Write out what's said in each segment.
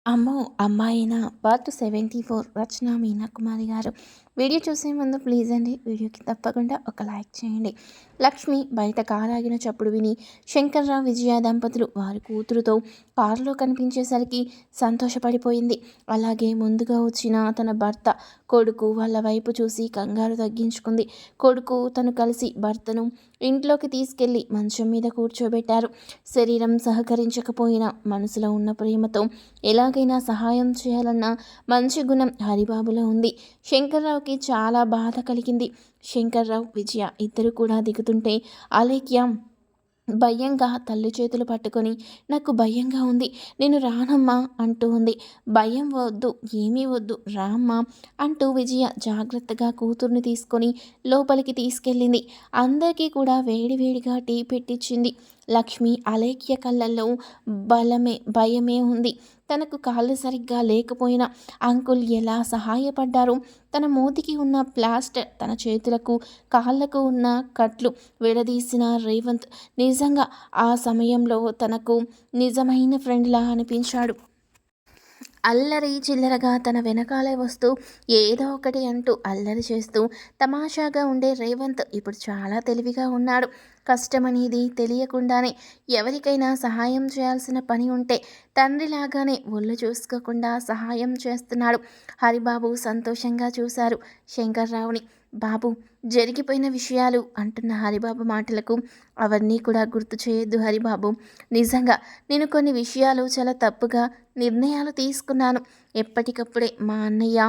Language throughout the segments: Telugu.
అమ్మో! అమ్మాయేనా పార్ట్ 74 రచన మీనా కుమారి గారు. వీడియో చూసే ముందు ప్లీజ్ అండి వీడియోకి తప్పకుండా ఒక లైక్ చేయండి. లక్ష్మి బయట కారాగిన చప్పుడు విని శంకర్రావు విజయ దంపతులు వారి కూతురుతో కారులో కనిపించేసరికి సంతోషపడిపోయింది. అలాగే ముందుగా వచ్చిన తన భర్త కొడుకు వాళ్ళ వైపు చూసి కంగారు తగ్గించుకుంది. కొడుకు తను కలిసి భర్తను ఇంట్లోకి తీసుకెళ్లి మంచం మీద కూర్చోబెట్టారు. శరీరం సహకరించకపోయినా మనసులో ఉన్న ప్రేమతో ఎలాగైనా సహాయం చేయాలన్న మంచి గుణం హరిబాబులో ఉంది. శంకర్రావుకి చాలా బాధ కలిగింది. శంకర్రావు విజయ ఇద్దరు కూడా దిగుతుంటే అలేఖ్య భయంగా తల్లి చేతులు పట్టుకొని నాకు భయంగా ఉంది, నేను రానమ్మా అంటూ ఉంది. భయం వద్దు, ఏమీ వద్దు, రామ్మా అంటూ విజయ జాగ్రత్తగా కూతుర్ని తీసుకొని లోపలికి తీసుకెళ్ళింది. అందరికీ కూడా వేడివేడిగా టీ పెట్టించింది. లక్ష్మి అలేఖ్య కళ్ళల్లో భయమే ఉంది. తనకు కాళ్ళు సరిగ్గా లేకపోయినా అంకుల్ ఎలా సహాయపడ్డారు. తన మూతికి ఉన్న ప్లాస్టర్, తన చేతులకు కాళ్ళకు ఉన్న కట్లు విడదీసిన రేవంత్ నిజంగా ఆ సమయంలో తనకు నిజమైన ఫ్రెండ్లా అనిపించాడు. అల్లరి చిల్లరగా తన వెనకాలే వస్తూ ఏదో ఒకటి అంటూ అల్లరి చేస్తూ తమాషాగా ఉండే రేవంత్ ఇప్పుడు చాలా తెలివిగా ఉన్నాడు. కష్టమనేది తెలియకుండానే ఎవరికైనా సహాయం చేయాల్సిన పని ఉంటే తండ్రిలాగానే ఒళ్ళు చూసుకోకుండా సహాయం చేస్తున్నాడు. హరిబాబు సంతోషంగా చూశారు శంకర్రావుని. బాబు, జరిగిపోయిన విషయాలు అంటున్న హరిబాబు మాటలకు అవన్నీ కూడా గుర్తు చేయొద్దు హరిబాబు. నిజంగా నేను కొన్ని విషయాలు చాలా తప్పుగా నిర్ణయాలు తీసుకున్నాను. ఎప్పటికప్పుడే మా అన్నయ్య,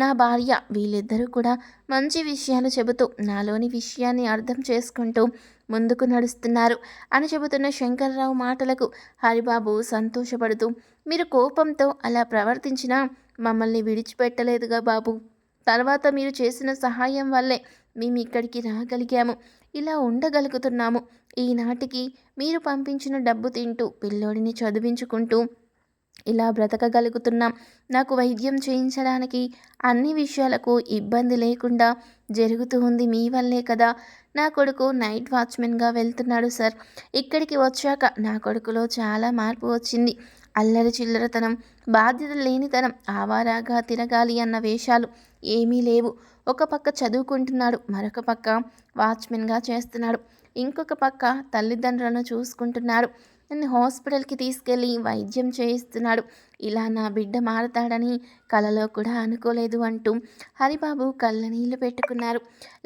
నా భార్య వీళ్ళిద్దరూ కూడా మంచి విషయాలు చెబుతూ నాలోని విషయాన్ని అర్థం చేసుకుంటూ ముందుకు నడుస్తున్నారు అని చెబుతున్న శంకర్రావు మాటలకు హరిబాబు సంతోషపడుతూ, మీరు కోపంతో అలా ప్రవర్తించినా మమ్మల్ని విడిచిపెట్టలేదుగా బాబు. తర్వాత మీరు చేసిన సహాయం వల్లే మేము ఇక్కడికి రాగలిగాము, ఇలా ఉండగలుగుతున్నాము. ఈనాటికి మీరు పంపించిన డబ్బు తింటూ పిల్లోడిని చదివించుకుంటూ ఇలా బ్రతకగలుగుతున్నాం. నాకు వైద్యం చేయించడానికి అన్ని విషయాలకు ఇబ్బంది లేకుండా జరుగుతూ ఉంది మీ వల్లే కదా. నా కొడుకు నైట్ వాచ్మెన్గా వెళ్తున్నాడు సార్. ఇక్కడికి వచ్చాక నా కొడుకులో చాలా మార్పు వచ్చింది. అల్లరి చిల్లరతనం, బాధ్యత లేనితనం, ఆవారాగా తిరగాలి అన్న వేషాలు ఏమీ లేవు. ఒక పక్క చదువుకుంటున్నాడు, మరొక పక్క వాచ్మెన్గా చేస్తున్నాడు, ఇంకొక పక్క తల్లిదండ్రులను చూసుకుంటున్నాడు, నన్ను హాస్పిటల్కి తీసుకెళ్ళి వైద్యం చేయిస్తున్నాడు. ఇలా నా బిడ్డ మారతాడని కలలో కూడా అనుకోలేదు అంటూ హరిబాబు కళ్ళనీళ్ళు పెట్టుకున్నారు.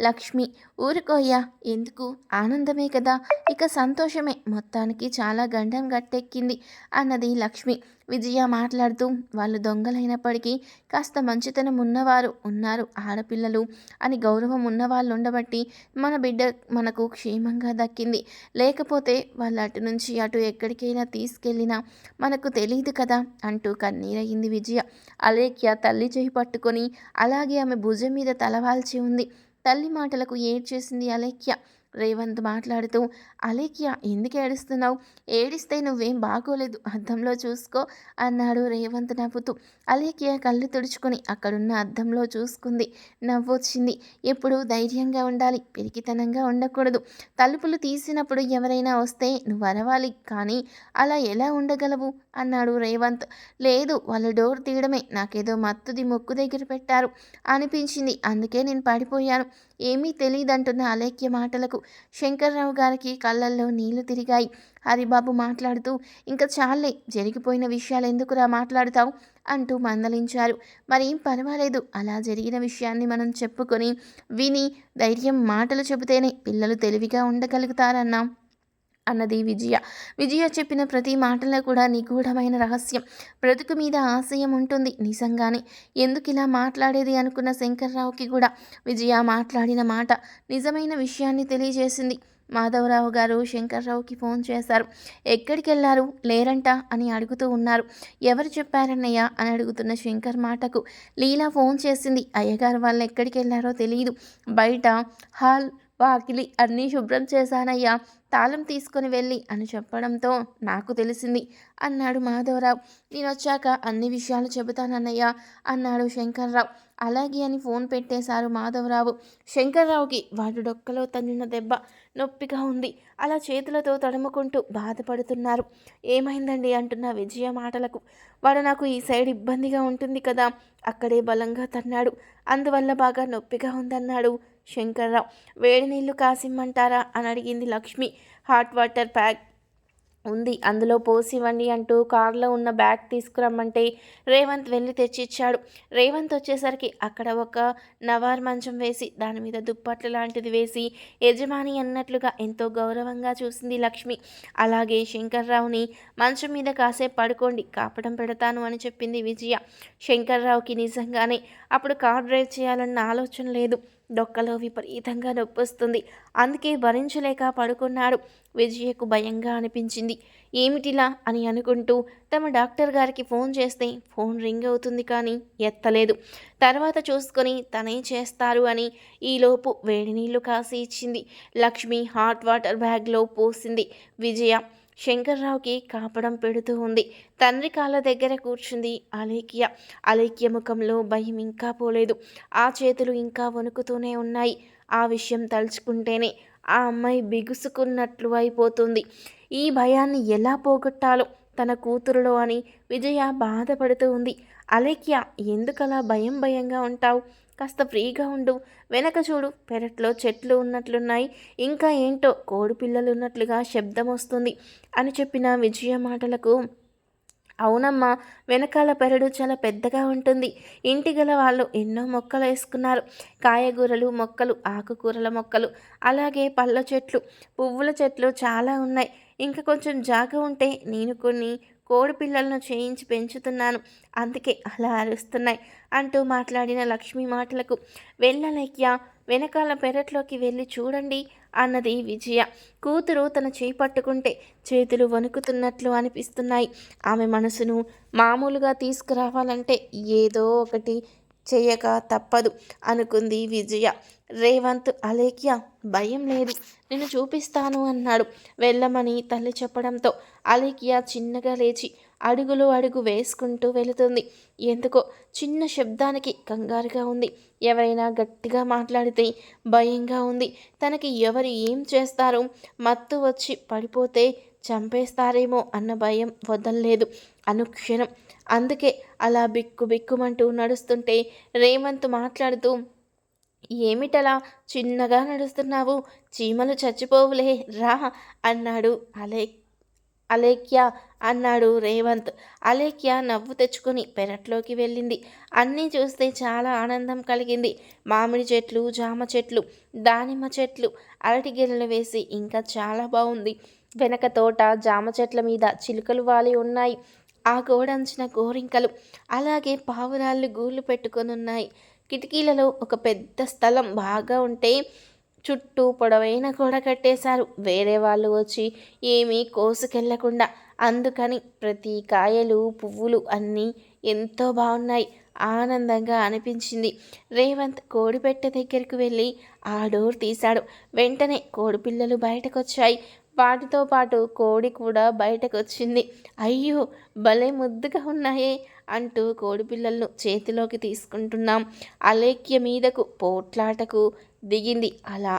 లక్ష్మి, ఊరుకోయ్యా, ఎందుకు, ఆనందమే కదా, ఇక సంతోషమే, మొత్తానికి చాలా గండం గట్టెక్కింది అన్నది లక్ష్మి. విజయ మాట్లాడుతూ, వాళ్ళు దొంగలైనప్పటికీ కాస్త మంచితనం ఉన్నవారు ఉన్నారు, ఆడపిల్లలు అని గౌరవం ఉన్నవాళ్ళు ఉండబట్టి మన బిడ్డ మనకు క్షేమంగా దక్కింది. లేకపోతే వాళ్ళు అటు నుంచి అటు ఎక్కడికైనా తీసుకెళ్ళినా మనకు తెలియదు కదా అంటూ కన్నీరయింది విజయ. అలేఖ్య తల్లి చేయి పట్టుకొని అలాగే ఆమె భుజం మీద తలవాల్చి ఉంది. తల్లి మాటలకు ఏడ్చేసింది అలేఖ్య. రేవంత్ మాట్లాడుతూ, అలేఖ్య ఎందుకు ఏడుస్తున్నావు, ఏడిస్తే నువ్వేం బాగోలేదు, అద్దంలో చూసుకో అన్నాడు రేవంత్ నవ్వుతూ. అలేఖ్య కళ్ళు తుడుచుకొని అక్కడున్న అద్దంలో చూసుకుంది. నవ్వొచ్చింది. ఎప్పుడు ధైర్యంగా ఉండాలి, పిరికితనంగా ఉండకూడదు. తలుపులు తీసినప్పుడు ఎవరైనా వస్తే నువ్వు అరవాలి, కానీ అలా ఎలా ఉండగలవు అన్నాడు రేవంత్. లేదు, వాళ్ళు డోర్ తీయడమే నాకేదో మత్తుది ముక్కు దగ్గర పెట్టారు అనిపించింది, అందుకే నేను పడిపోయాను. ఏమీ తెలియదంటున్న అలేఖ్య మాటలకు శంకర్రావు గారికి కళ్ళల్లో నీళ్లు తిరిగాయి. హరిబాబు మాట్లాడుతూ, ఇంకా చాలే, జరిగిపోయిన విషయాలు ఎందుకురా మాట్లాడుతావు అంటూ మందలించారు. మరేం పర్వాలేదు, అలా జరిగిన విషయాన్ని మనం చెప్పుకొని విని ధైర్యం మాటలు చెబితేనే పిల్లలు తెలివిగా ఉండగలుగుతారన్నా అన్నది విజయ. విజయ చెప్పిన ప్రతి మాటలో కూడా నిగూఢమైన రహస్యం, బ్రతుకు మీద ఆశయం ఉంటుంది. నిజంగానే ఎందుకు ఇలా మాట్లాడేది అనుకున్న శంకర్రావుకి కూడా విజయ మాట్లాడిన మాట నిజమైన విషయాన్ని తెలియజేసింది. మాధవరావు గారు శంకర్రావుకి ఫోన్ చేశారు. ఎక్కడికి వెళ్ళారు, లేరంట అని అడుగుతూ ఉన్నారు. ఎవరు చెప్పారన్నయ్య అని అడుగుతున్న శంకర్ మాటకు లీలా ఫోన్ చేసింది. అయ్యగారు వాళ్ళు ఎక్కడికి వెళ్ళారో తెలియదు, బయట హాల్ వాకిలి అన్నీ శుభ్రం చేశానయ్యా, తాళం తీసుకొని వెళ్ళి అని చెప్పడంతో నాకు తెలిసింది అన్నాడు మాధవరావు. నేనొచ్చాక అన్ని విషయాలు చెబుతానన్నయ్య అన్నాడు శంకర్రావు. అలాగే అని ఫోన్ పెట్టేశారు మాధవరావు. శంకర్రావుకి వాడు డొక్కలో తగిలిన దెబ్బ నొప్పిగా ఉంది. అలా చేతులతో తడుముకుంటూ బాధపడుతున్నారు. ఏమైందండి అంటున్న విజయ మాటలకు, వాడు నాకు ఈ సైడ్ ఇబ్బందిగా ఉంటుంది కదా, అక్కడే బలంగా తన్నాడు, అందువల్ల బాగా నొప్పిగా ఉందన్నాడు శంకర్రావు. వేడి నీళ్లు కాసిమ్మంటారా అని అడిగింది లక్ష్మి. హాట్ వాటర్ ప్యాక్ ఉంది, అందులో పోసివ్వండి అంటూ కారులో ఉన్న బ్యాగ్ తీసుకురమ్మంటే రేవంత్ వెళ్ళి తెచ్చిచ్చాడు. రేవంత్ వచ్చేసరికి అక్కడ ఒక నవార్ మంచం వేసి దాని మీద దుప్పట్లు లాంటిది వేసి యజమాని అన్నట్లుగా ఎంతో గౌరవంగా చూసింది లక్ష్మి. అలాగే శంకర్రావుని మంచం మీద కాసేపు పడుకోండి, కాపడం పెడతాను అని చెప్పింది విజయ. శంకర్రావుకి నిజంగానే అప్పుడు కార్ డ్రైవ్ చేయాలన్న ఆలోచన లేదు. డొక్కలో విపరీతంగా నొప్పి వస్తుంది, అందుకే భరించలేక పడుకున్నాడు. విజయకు భయంగా అనిపించింది. ఏమిటిలా అని అనుకుంటూ తమ డాక్టర్ గారికి ఫోన్ చేస్తే ఫోన్ రింగ్ అవుతుంది కానీ ఎత్తలేదు. తర్వాత చూసుకొని తనే చేస్తారు అని ఈలోపు వేడి నీళ్లు కాసి ఇచ్చింది. లక్ష్మి హాట్ వాటర్ బ్యాగ్లో పోసింది. విజయ శంకర్రావుకి కాపడం పెడుతూ ఉంది. తండ్రి కాళ్ళ దగ్గర కూర్చుంది అలేఖ్య. అలేఖ్య ముఖంలో భయం ఇంకా పోలేదు. ఆ చేతులు ఇంకా వణుకుతూనే ఉన్నాయి. ఆ విషయం తలుచుకుంటేనే ఆ అమ్మాయి బిగుసుకున్నట్లు అయిపోతుంది. ఈ భయాన్ని ఎలా పోగొట్టాలో తన కూతురులో అని విజయ బాధపడుతూ ఉంది. అలేఖ్య, ఎందుకలా భయంగా ఉంటావు? కాస్త ఫ్రీగా ఉండు. వెనక చూడు, పెరట్లో చెట్లు ఉన్నట్లున్నాయి, ఇంకా ఏంటో కోడి పిల్లలు ఉన్నట్లుగా శబ్దం వస్తుంది అని చెప్పిన విజయ మాటలకు, అవునమ్మా, వెనకాల పెరడు చాలా పెద్దగా ఉంటుంది. ఇంటి గల వాళ్ళు ఎన్నో మొక్కలు వేసుకున్నారు. కాయగూరలు మొక్కలు, ఆకుకూరల మొక్కలు, అలాగే పళ్ళ చెట్లు, పువ్వుల చెట్లు చాలా ఉన్నాయి. ఇంకా కొంచెం జాగా ఉంటే నేను కొన్ని కోడి పిల్లలను చేయించి పెంచుతున్నాను, అందుకే అలా అరుస్తున్నాయి అంటూ మాట్లాడిన లక్ష్మి మాటలకు, వెళ్ళలేక్యా, వెనకాల పెరట్లోకి వెళ్ళి చూడండి అన్నది విజయ. కూతురు తన చేయి పట్టుకుంటే చేతులు వణుకుతున్నట్లు అనిపిస్తున్నాయి. ఆమె మనసును మామూలుగా తీసుకురావాలంటే ఏదో ఒకటి చేయక తప్పదు అనుకుంది విజయ. రేవంత్, అలేఖ్య, భయం లేదు, నేను చూపిస్తాను అన్నాడు. వెళ్ళమని తల్లి చెప్పడంతో అలేఖ్య చిన్నగా లేచి అడుగు వేసుకుంటూ వెళుతుంది. ఎందుకో చిన్న శబ్దానికి కంగారుగా ఉంది. ఎవరైనా గట్టిగా మాట్లాడితే భయంగా ఉంది. తనకి ఎవరు ఏం చేస్తారో, మత్తు వచ్చి పడిపోతే చంపేస్తారేమో అన్న భయం వదల్లేదు అనుక్షణం. అందుకే అలా బిక్కుమంటూ నడుస్తుంటే రేవంత్ మాట్లాడుతూ, ఏమిటలా చిన్నగా నడుస్తున్నావు, చీమలు చచ్చిపోవులే, రా అన్నాడు. అలేఖ్య అన్నాడు రేవంత్. అలేఖ్య నవ్వు తెచ్చుకొని పెరట్లోకి వెళ్ళింది. అన్నీ చూస్తే చాలా ఆనందం కలిగింది. మామిడి చెట్లు, జామ చెట్లు, దానిమ్మ చెట్లు, అరటి గెలలు వేసి ఇంకా చాలా బాగుంది. వెనక తోట, జామ చెట్ల మీద చిలుకలు వాలి ఉన్నాయి. ఆ గోడంచిన గోరింకలు, అలాగే పావురాళ్ళు గూళ్ళు పెట్టుకొని ఉన్నాయి. కిటికీలలో ఒక పెద్ద స్థలం బాగా ఉంటే చుట్టూ పొడవైన గోడ కట్టేశారు, వేరే వాళ్ళు వచ్చి ఏమీ కోసుకెళ్లకుండా. అందుకని ప్రతి కాయలు, పువ్వులు అన్నీ ఎంతో బాగున్నాయి. ఆనందంగా అనిపించింది. రేవంత్ కోడిపెట్టె దగ్గరికి వెళ్ళి ఆ డోర్ తీశాడు. వెంటనే కోడిపిల్లలు బయటకొచ్చాయి. వాటితో పాటు కోడి కూడా బయటకు వచ్చింది. అయ్యో, భలే ముద్దుగా ఉన్నాయే అంటూ కోడిపిల్లలను చేతిలోకి తీసుకుంటున్నాం. అలేఖ్య మీదకు పోట్లాటకు దిగింది. అలా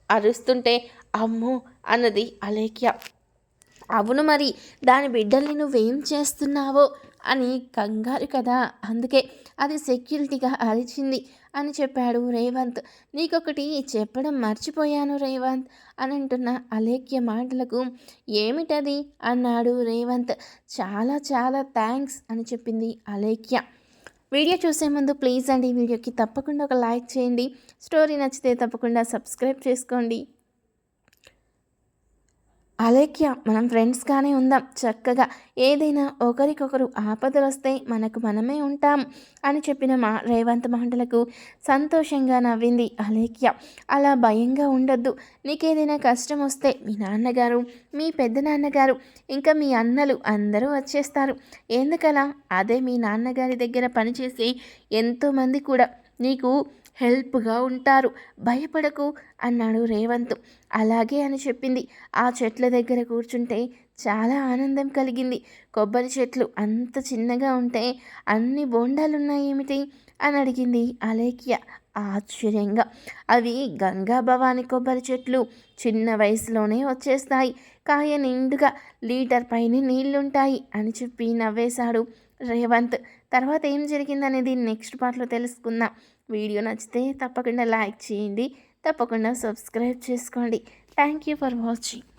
అరుస్తుంటే అమ్మో అన్నది అలేఖ్య. అవును, మరి దాని బిడ్డల్ని నువ్వేం చేస్తున్నావో అని కంగారు కదా, అందుకే అది సెక్యూరిటీగా అరిచింది అని చెప్పాడు రేవంత్. నీకొకటి చెప్పడం మర్చిపోయాను రేవంత్ అని అంటున్న అలేఖ్య మాటలకు, ఏమిటది అన్నాడు రేవంత్. చాలా చాలా థ్యాంక్స్ అని చెప్పింది అలేఖ్య. వీడియో చూసే ముందు ప్లీజ్ అండి వీడియోకి తప్పకుండా ఒక లైక్ చేయండి. స్టోరీ నచ్చితే తప్పకుండా సబ్స్క్రైబ్ చేసుకోండి. అలేఖ్య, మనం ఫ్రెండ్స్గానే ఉందాం, చక్కగా ఏదైనా ఒకరికొకరు ఆపదలు వస్తే మనకు మనమే ఉంటాం అని చెప్పిన రేవంత్ మాటలకు సంతోషంగా నవ్వింది అలేఖ్య. అలా భయంగా ఉండొద్దు. నీకేదైనా కష్టం వస్తే మీ నాన్నగారు, మీ పెద్ద నాన్నగారు, ఇంకా మీ అన్నలు అందరూ వచ్చేస్తారు. ఎందుకలా? అదే మీ నాన్నగారి దగ్గర పనిచేసే ఎంతోమంది కూడా నీకు హెల్ప్గా ఉంటారు, భయపడకు అన్నాడు రేవంత్. అలాగే అని చెప్పింది. ఆ చెట్ల దగ్గర కూర్చుంటే చాలా ఆనందం కలిగింది. కొబ్బరి చెట్లు అంత చిన్నగా ఉంటే అన్ని బోండాలున్నాయేమిటి అని అడిగింది అలేఖ్య ఆశ్చర్యంగా. అవి గంగా భవాని కొబ్బరి చెట్లు, చిన్న వయసులోనే వచ్చేస్తాయి, కాయ నిండుగా లీటర్ పైన నీళ్లుంటాయి అని చెప్పి నవ్వేశాడు రేవంత్. తర్వాత ఏం జరిగిందనేది నెక్స్ట్ పార్ట్లో తెలుసుకుందాం. వీడియో నచ్చితే తప్పకుండా లైక్ చేయండి, తప్పకుండా సబ్స్క్రైబ్ చేసుకోండి. Thank you for watching.